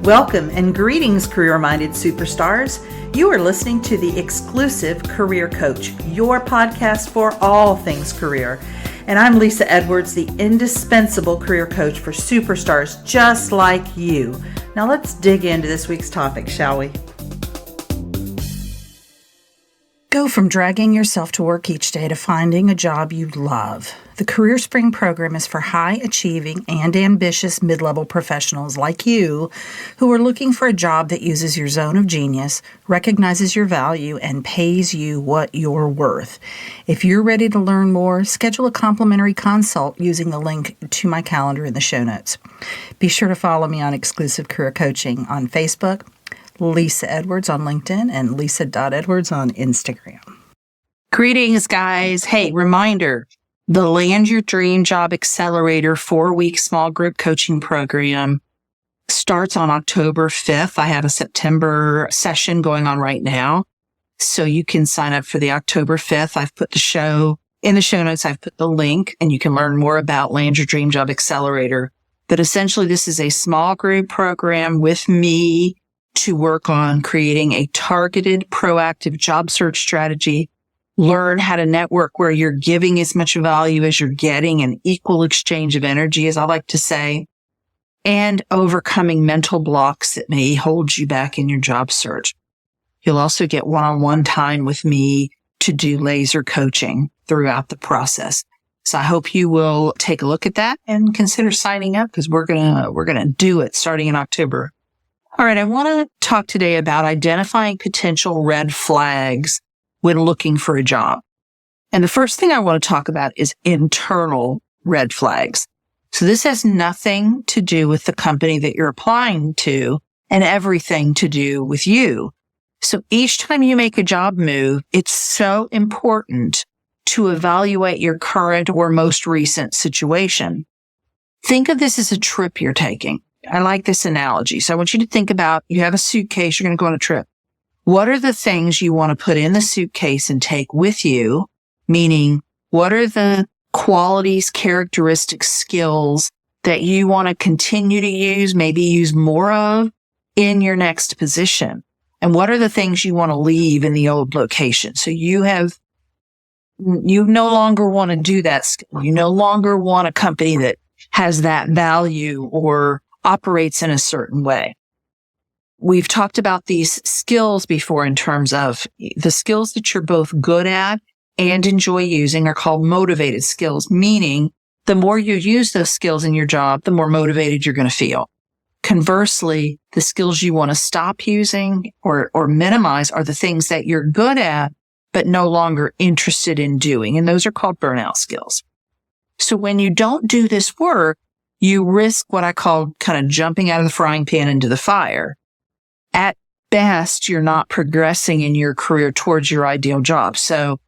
Welcome and greetings, career-minded superstars. You are listening to the exclusive Career Coach, your podcast for all things career. And I'm Lisa Edwards, the indispensable career coach for superstars just like you. Now let's dig into this week's topic, shall we? Go from dragging yourself to work each day to finding a job you love. The Career Spring program is for high-achieving and ambitious mid-level professionals like you who are looking for a job that uses your zone of genius, recognizes your value, and pays you what you're worth. If you're ready to learn more, schedule a complimentary consult using the link to my calendar in the show notes. Be sure to follow me on Exclusive Career Coaching on Facebook, Lisa Edwards on LinkedIn, and Lisa.Edwards on Instagram. Greetings, guys. Hey, reminder, the Land Your Dream Job Accelerator 4-week small group coaching program starts on October 5th. I have a September session going on right now, so you can sign up for the October 5th. I've put in the show notes, I've put the link, and you can learn more about Land Your Dream Job Accelerator. But essentially, this is a small group program with me to work on creating a targeted, proactive job search strategy, learn how to network where you're giving as much value as you're getting, an equal exchange of energy, as I like to say, and overcoming mental blocks that may hold you back in your job search. You'll also get one-on-one time with me to do laser coaching throughout the process. So I hope you will take a look at that and consider signing up, because we're gonna do it starting in October. All right, I want to talk today about identifying potential red flags when looking for a job. And the first thing I want to talk about is internal red flags. So this has nothing to do with the company that you're applying to and everything to do with you. So each time you make a job move, it's so important to evaluate your current or most recent situation. Think of this as a trip you're taking. I like this analogy. So I want you to think about, you have a suitcase, you're going to go on a trip. What are the things you want to put in the suitcase and take with you? Meaning, what are the qualities, characteristics, skills that you want to continue to use, maybe use more of in your next position? And what are the things you want to leave in the old location? So you no longer want to do that skill. You no longer want a company that has that value or operates in a certain way. We've talked about these skills before in terms of the skills that you're both good at and enjoy using are called motivated skills, meaning the more you use those skills in your job, the more motivated you're going to feel. Conversely, the skills you want to stop using or minimize are the things that you're good at, but no longer interested in doing. And those are called burnout skills. So when you don't do this work, you risk what I call kind of jumping out of the frying pan into the fire. At best, you're not progressing in your career towards your ideal job. So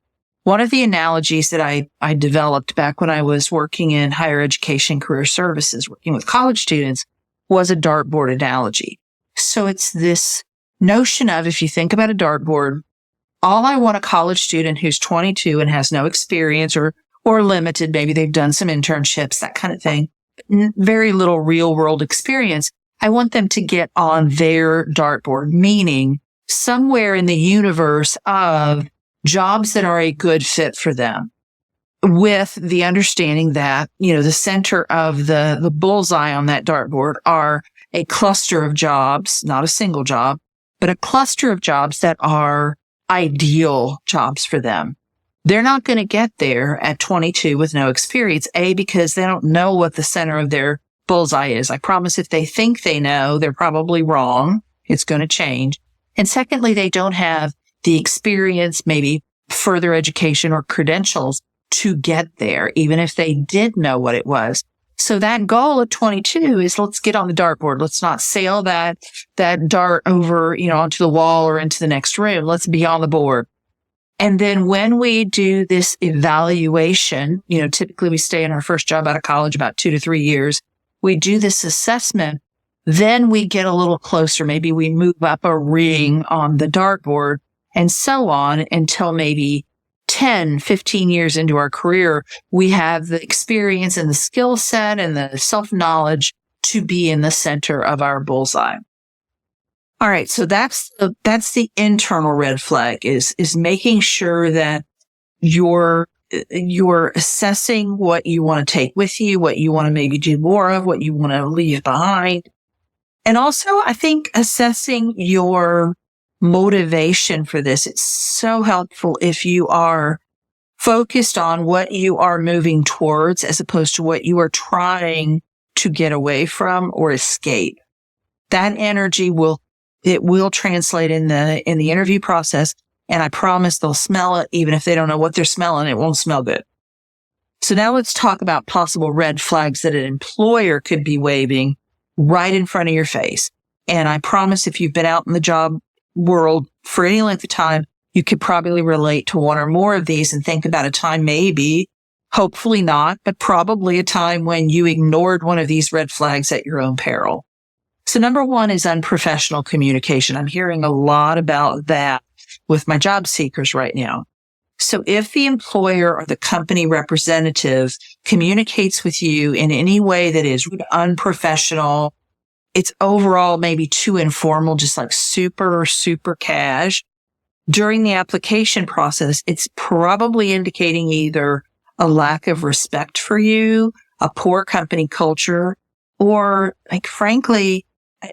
one of the analogies that I developed back when I was working in higher education career services, working with college students, was a dartboard analogy. So it's this notion of, if you think about a dartboard, all I want a college student who's 22 and has no experience or limited, maybe they've done some internships, that kind of thing, very little real world experience. I want them to get on their dartboard, meaning somewhere in the universe of jobs that are a good fit for them, with the understanding that, the center of the bullseye on that dartboard are a cluster of jobs, not a single job, but a cluster of jobs that are ideal jobs for them. They're not going to get there at 22 with no experience, because they don't know what the center of their bullseye is. I promise if they think they know, they're probably wrong. It's going to change. And secondly, they don't have the experience, maybe further education or credentials to get there, even if they did know what it was. So that goal at 22 is, let's get on the dartboard. Let's not sail that dart over, onto the wall or into the next room. Let's be on the board. And then when we do this evaluation, typically we stay in our first job out of college about 2 to 3 years. We do this assessment. Then we get a little closer. Maybe we move up a ring on the dartboard and so on until maybe 10, 15 years into our career, we have the experience and the skill set and the self-knowledge to be in the center of our bullseye. All right. So that's the internal red flag is making sure that you're assessing what you want to take with you, what you want to maybe do more of, what you want to leave behind. And also, I think assessing your motivation for this. It's so helpful if you are focused on what you are moving towards as opposed to what you are trying to get away from or escape. That energy will translate in the interview process. And I promise they'll smell it. Even if they don't know what they're smelling, it won't smell good. So now let's talk about possible red flags that an employer could be waving right in front of your face. And I promise if you've been out in the job world for any length of time, you could probably relate to one or more of these and think about a time, maybe, hopefully not, but probably a time when you ignored one of these red flags at your own peril. So number one is unprofessional communication. I'm hearing a lot about that with my job seekers right now. So if the employer or the company representative communicates with you in any way that is unprofessional, it's overall maybe too informal, just like super, super cash, during the application process, it's probably indicating either a lack of respect for you, a poor company culture, or like, frankly,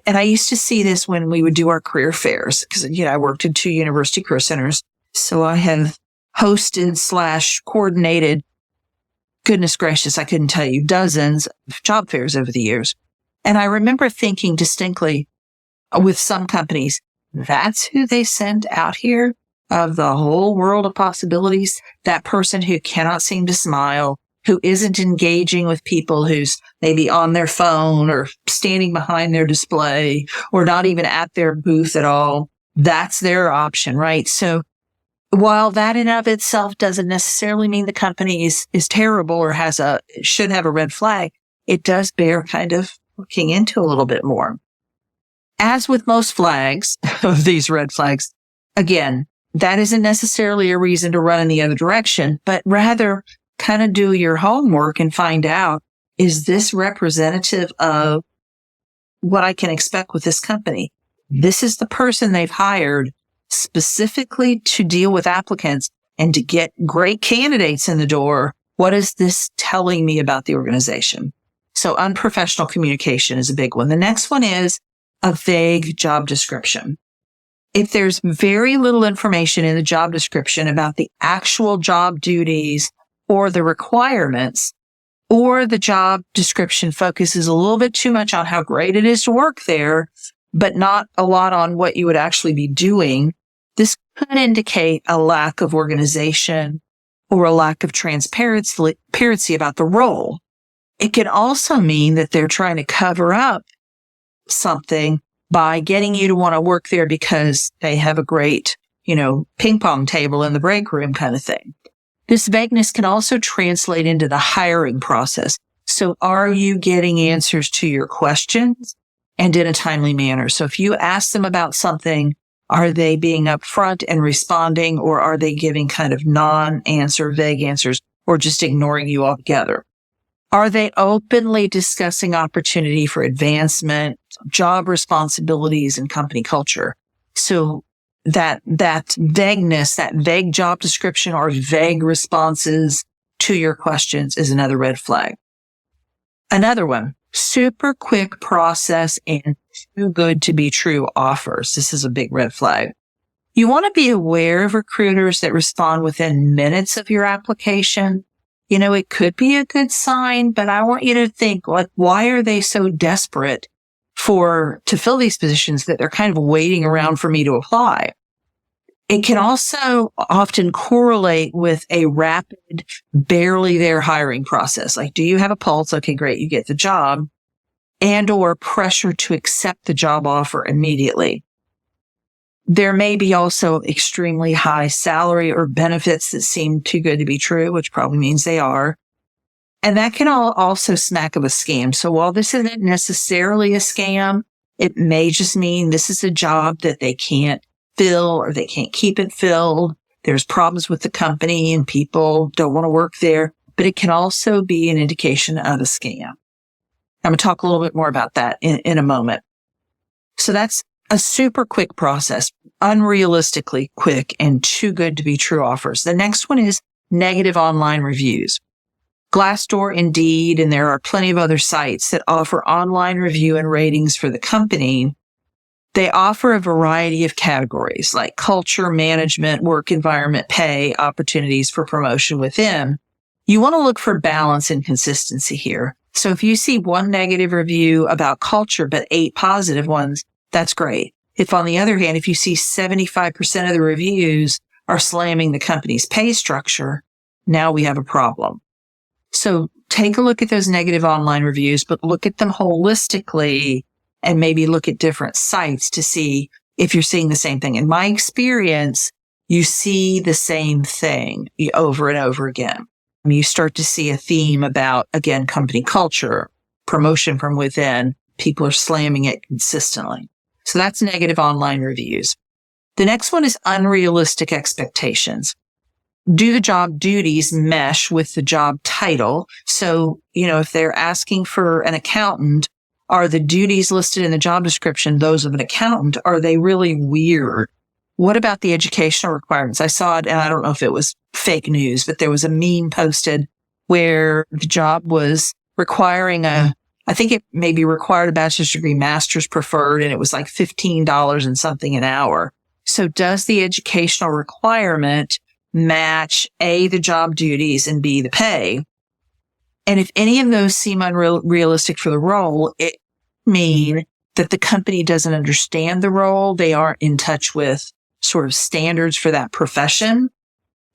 and I used to see this when we would do our career fairs because, I worked in 2 university career centers. So I have hosted / coordinated, goodness gracious, I couldn't tell you, dozens of job fairs over the years. And I remember thinking distinctly with some companies, that's who they send out here of the whole world of possibilities. That person who cannot seem to smile, who isn't engaging with people, who's maybe on their phone or standing behind their display or not even at their booth at all. That's their option, right? So while that in of itself doesn't necessarily mean the company is terrible or should have a red flag, it does bear kind of looking into a little bit more. As with most flags of these red flags, again, that isn't necessarily a reason to run in the other direction, but rather kind of do your homework and find out, is this representative of what I can expect with this company? This is the person they've hired specifically to deal with applicants and to get great candidates in the door. What is this telling me about the organization? So unprofessional communication is a big one. The next one is a vague job description. If there's very little information in the job description about the actual job duties or the requirements, or the job description focuses a little bit too much on how great it is to work there, but not a lot on what you would actually be doing, this could indicate a lack of organization or a lack of transparency about the role. It can also mean that they're trying to cover up something by getting you to want to work there because they have a great, ping pong table in the break room kind of thing. This vagueness can also translate into the hiring process. So are you getting answers to your questions and in a timely manner? So if you ask them about something, are they being upfront and responding, or are they giving kind of non-answer, vague answers, or just ignoring you altogether? Are they openly discussing opportunity for advancement, job responsibilities, and company culture? So that vagueness, that vague job description or vague responses to your questions is another red flag. Another one, super quick process and too good to be true offers. This is a big red flag. You want to be aware of recruiters that respond within minutes of your application. It could be a good sign, but I want you to think, why are they so desperate to fill these positions that they're kind of waiting around for me to apply? It can also often correlate with a rapid, barely there hiring process. Like, do you have a pulse? Okay, great. You get the job, and or pressure to accept the job offer immediately. There may be also extremely high salary or benefits that seem too good to be true, which probably means they are. And that can also smack of a scam. So while this isn't necessarily a scam, it may just mean this is a job that they can't fill or they can't keep it filled. There's problems with the company and people don't want to work there, but it can also be an indication of a scam. I'm going to talk a little bit more about that in a moment. So that's a super quick process, unrealistically quick and too good to be true offers. The next one is negative online reviews. Glassdoor, Indeed, and there are plenty of other sites that offer online review and ratings for the company. They offer a variety of categories like culture, management, work environment, pay, opportunities for promotion within. You want to look for balance and consistency here. So if you see one negative review about culture, but 8 positive ones, that's great. If on the other hand, if you see 75% of the reviews are slamming the company's pay structure, now we have a problem. So take a look at those negative online reviews, but look at them holistically and maybe look at different sites to see if you're seeing the same thing. In my experience, you see the same thing over and over again. You start to see a theme about, again, company culture, promotion from within. People are slamming it consistently. So that's negative online reviews. The next one is unrealistic expectations. Do the job duties mesh with the job title? So, if they're asking for an accountant, are the duties listed in the job description those of an accountant? Are they really weird? What about the educational requirements? I saw it, and I don't know if it was fake news, but there was a meme posted where the job was requiring I think it maybe required a bachelor's degree, master's preferred, and it was like $15 and something an hour. So does the educational requirement match A, the job duties, and B, the pay? And if any of those seem unrealistic for the role, it mean that the company doesn't understand the role. They aren't in touch with sort of standards for that profession.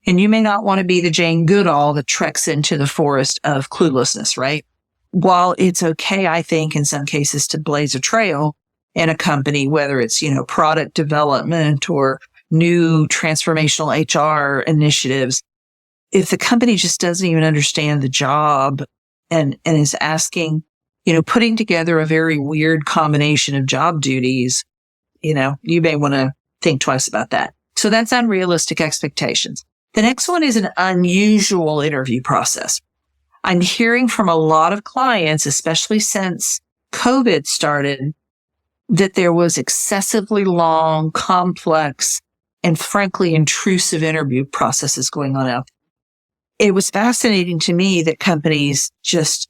And you may not want to be the Jane Goodall that treks into the forest of cluelessness, right? While it's okay, I think, in some cases to blaze a trail in a company, whether it's, product development or new transformational HR initiatives, if the company just doesn't even understand the job and is asking, putting together a very weird combination of job duties, you may want to think twice about that. So that's unrealistic expectations. The next one is an unusual interview process. I'm hearing from a lot of clients, especially since COVID started, that there was excessively long, complex, and frankly intrusive interview processes going on out there. It was fascinating to me that companies just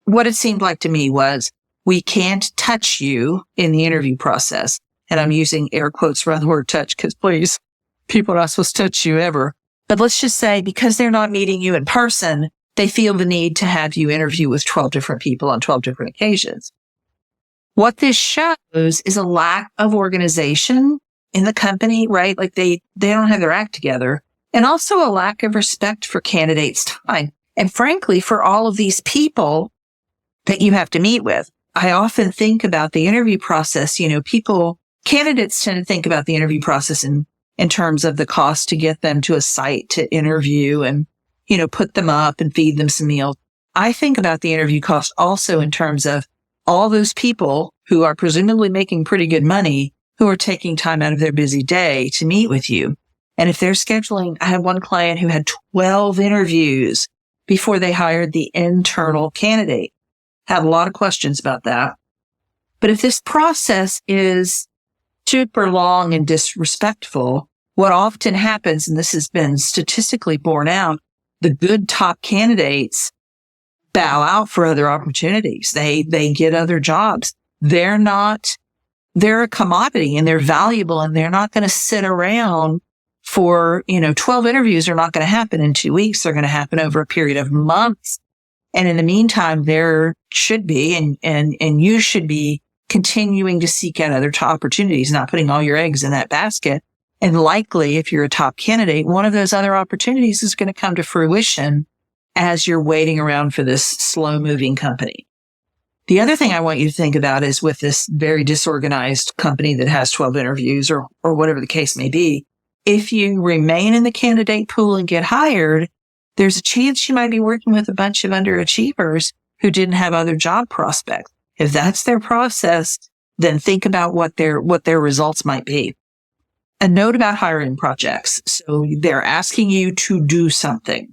what it seemed like to me was, we can't touch you in the interview process. And I'm using air quotes around the word touch because please, people are not supposed to touch you ever. But let's just say because they're not meeting you in person, they feel the need to have you interview with 12 different people on 12 different occasions. What this shows is a lack of organization in the company, right? Like they don't have their act together, and also a lack of respect for candidates' time. And frankly, for all of these people that you have to meet with, I often think about the interview process. Candidates tend to think about the interview process in terms of the cost to get them to a site to interview and, put them up and feed them some meals. I think about the interview cost also in terms of all those people who are presumably making pretty good money, who are taking time out of their busy day to meet with you. And if they're scheduling, I had one client who had 12 interviews before they hired the internal candidate. Had a lot of questions about that. But if this process is super long and disrespectful, what often happens, and this has been statistically borne out, the good top candidates bow out for other opportunities. They get other jobs. They're a commodity and they're valuable, and they're not going to sit around for, 12 interviews are not going to happen in 2 weeks. They're going to happen over a period of months. And in the meantime, there should be, and you should be continuing to seek out other top opportunities, not putting all your eggs in that basket. And likely, if you're a top candidate, one of those other opportunities is going to come to fruition as you're waiting around for this slow moving company. The other thing I want you to think about is with this very disorganized company that has 12 interviews or whatever the case may be, if you remain in the candidate pool and get hired, there's a chance you might be working with a bunch of underachievers who didn't have other job prospects. If that's their process, then think about what their results might be. A note about hiring projects. So they're asking you to do something.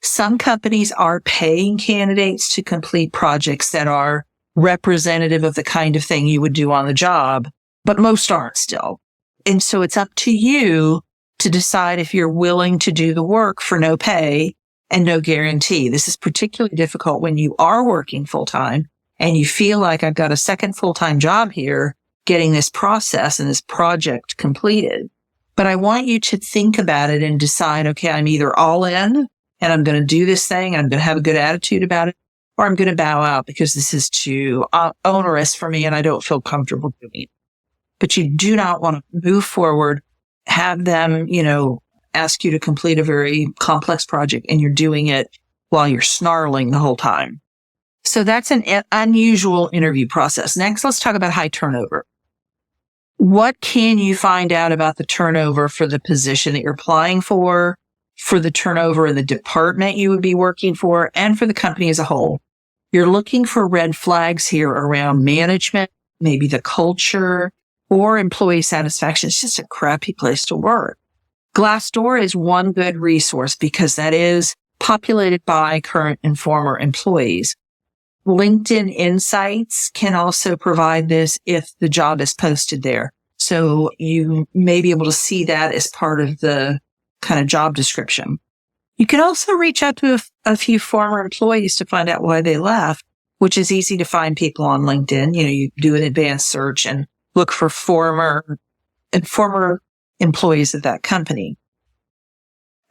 Some companies are paying candidates to complete projects that are representative of the kind of thing you would do on the job, but most aren't still. And so it's up to you to decide if you're willing to do the work for no pay and no guarantee. This is particularly difficult when you are working full time and you feel like I've got a second full-time job here getting this process and this project completed. But I want you to think about it and decide, okay, I'm either all in and I'm going to do this thing. I'm going to have a good attitude about it, or I'm going to bow out because this is too onerous for me and I don't feel comfortable doing it. But you do not want to move forward, have them, ask you to complete a very complex project and you're doing it while you're snarling the whole time. So that's an unusual interview process. Next, let's talk about high turnover. What can you find out about the turnover for the position that you're applying for the turnover in the department you would be working for, and for the company as a whole? You're looking for red flags here around management, maybe the culture, or employee satisfaction. It's just a crappy place to work. Glassdoor is one good resource because that is populated by current and former employees. LinkedIn Insights can also provide this if the job is posted there. So you may be able to see that as part of the kind of job description. You can also reach out to a few former employees to find out why they left, which is easy to find people on LinkedIn. You do an advanced search and look for former employees of that company.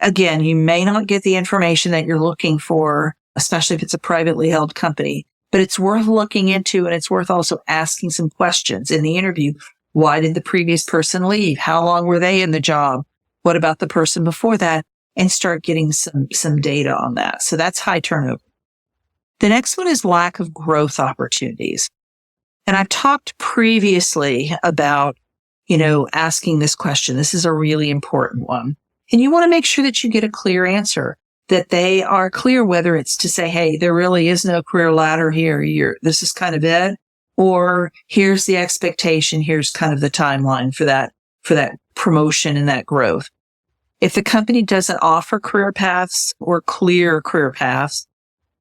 Again, you may not get the information that you're looking for, especially if it's a privately held company, but it's worth looking into, and it's worth also asking some questions in the interview. Why did the previous person leave? How long were they in the job? What about the person before that? And start getting some data on that. So that's high turnover. The next one is lack of growth opportunities. And I've talked previously about, asking this question. This is a really important one. And you want to make sure that you get a clear answer, that they are clear whether it's to say, hey, there really is no career ladder here. This is kind of it. Or here's the expectation. Here's kind of the timeline for that promotion and that growth. If the company doesn't offer career paths or clear career paths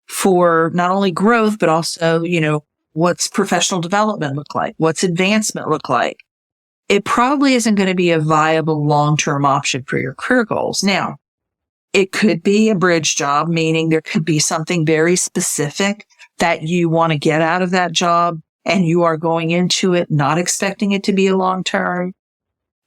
for not only growth, but also, what's professional development look like? What's advancement look like? It probably isn't going to be a viable long-term option for your career goals. Now, it could be a bridge job, meaning there could be something very specific that you want to get out of that job, and you are going into it not expecting it to be a long-term.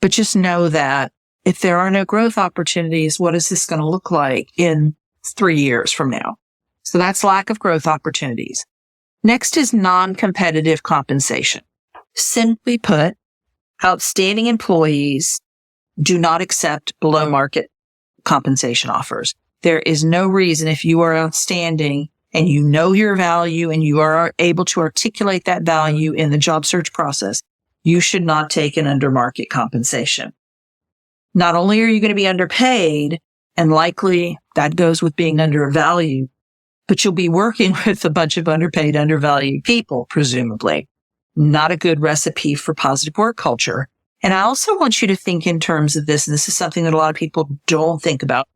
But just know that if there are no growth opportunities, what is this going to look like in 3 years from now? So that's lack of growth opportunities. Next is non-competitive compensation. Simply put, outstanding employees do not accept below market compensation offers. There is no reason, if you are outstanding and you know your value and you are able to articulate that value in the job search process, you should not take an under market compensation. Not only are you going to be underpaid, and likely that goes with being undervalued, but you'll be working with a bunch of underpaid, undervalued people, presumably. Not a good recipe for positive work culture. And I also want you to think in terms of this, and this is something that a lot of people don't think about.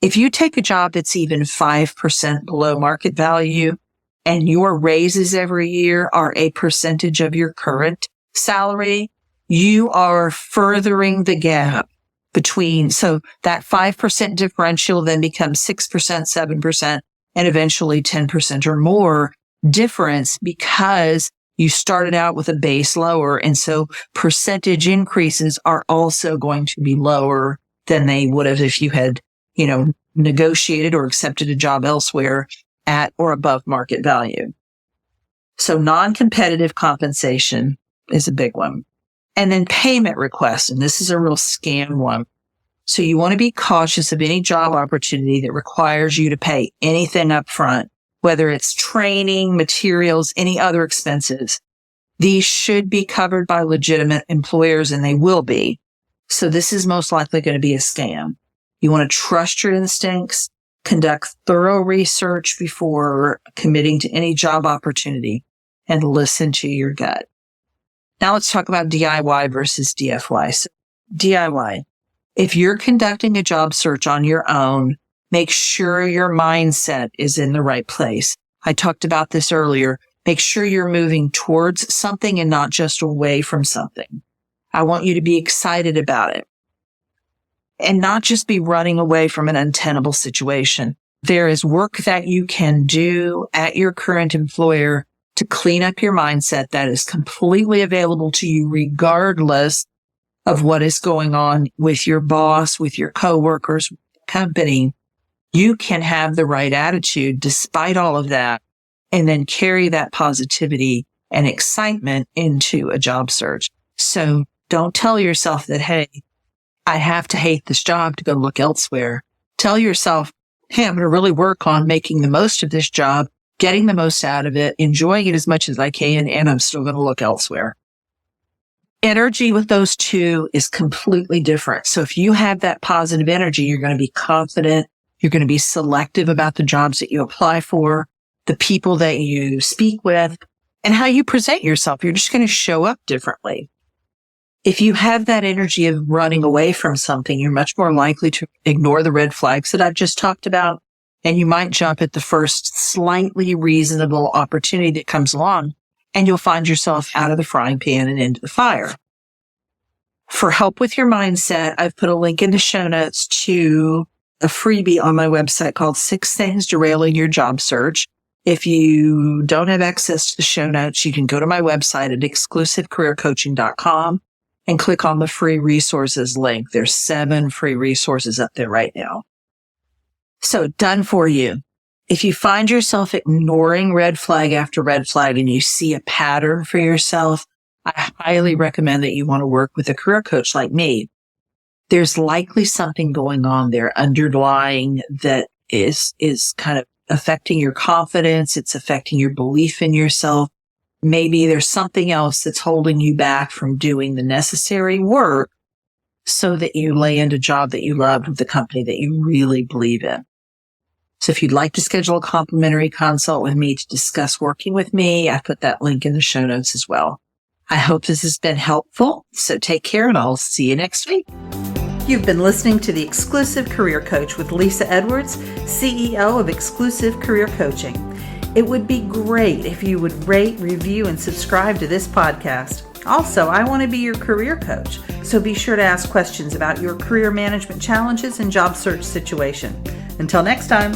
If you take a job that's even 5% below market value and your raises every year are a percentage of your current salary, you are furthering the gap between, so that 5% differential then becomes 6%, 7%, and eventually 10% or more difference because you started out with a base lower. And so percentage increases are also going to be lower than they would have if you had, negotiated or accepted a job elsewhere at or above market value. So non-competitive compensation is a big one. And then payment requests. And this is a real scam one. So you want to be cautious of any job opportunity that requires you to pay anything up front, whether it's training, materials, any other expenses. These should be covered by legitimate employers, and they will be. So this is most likely going to be a scam. You want to trust your instincts, conduct thorough research before committing to any job opportunity, and listen to your gut. Now let's talk about DIY versus DFY. So DIY. If you're conducting a job search on your own, make sure your mindset is in the right place. I talked about this earlier. Make sure you're moving towards something and not just away from something. I want you to be excited about it and not just be running away from an untenable situation. There is work that you can do at your current employer to clean up your mindset that is completely available to you regardless of what is going on with your boss, with your coworkers, with the company. You can have the right attitude despite all of that and then carry that positivity and excitement into a job search. So don't tell yourself that, hey, I have to hate this job to go look elsewhere. Tell yourself, hey, I'm going to really work on making the most of this job, getting the most out of it, enjoying it as much as I can, and I'm still going to look elsewhere. Energy with those two is completely different. So if you have that positive energy, you're going to be confident. You're going to be selective about the jobs that you apply for, the people that you speak with, and how you present yourself. You're just going to show up differently. If you have that energy of running away from something, you're much more likely to ignore the red flags that I've just talked about, and you might jump at the first slightly reasonable opportunity that comes along, and you'll find yourself out of the frying pan and into the fire. For help with your mindset, I've put a link in the show notes to a freebie on my website called 6 Things Derailing Your Job Search. If you don't have access to the show notes, you can go to my website at exclusivecareercoaching.com and click on the free resources link. There's 7 free resources up there right now. So done for you. If you find yourself ignoring red flag after red flag and you see a pattern for yourself, I highly recommend that you want to work with a career coach like me. There's likely something going on there underlying that is kind of affecting your confidence. It's affecting your belief in yourself. Maybe there's something else that's holding you back from doing the necessary work so that you land a job that you love with the company that you really believe in. So if you'd like to schedule a complimentary consult with me to discuss working with me, I put that link in the show notes as well. I hope this has been helpful. So take care and I'll see you next week. You've been listening to The Exclusive Career Coach with Lisa Edwards, CEO of Exclusive Career Coaching. It would be great if you would rate, review, and subscribe to this podcast. Also, I want to be your career coach, so be sure to ask questions about your career management challenges and job search situation. Until next time.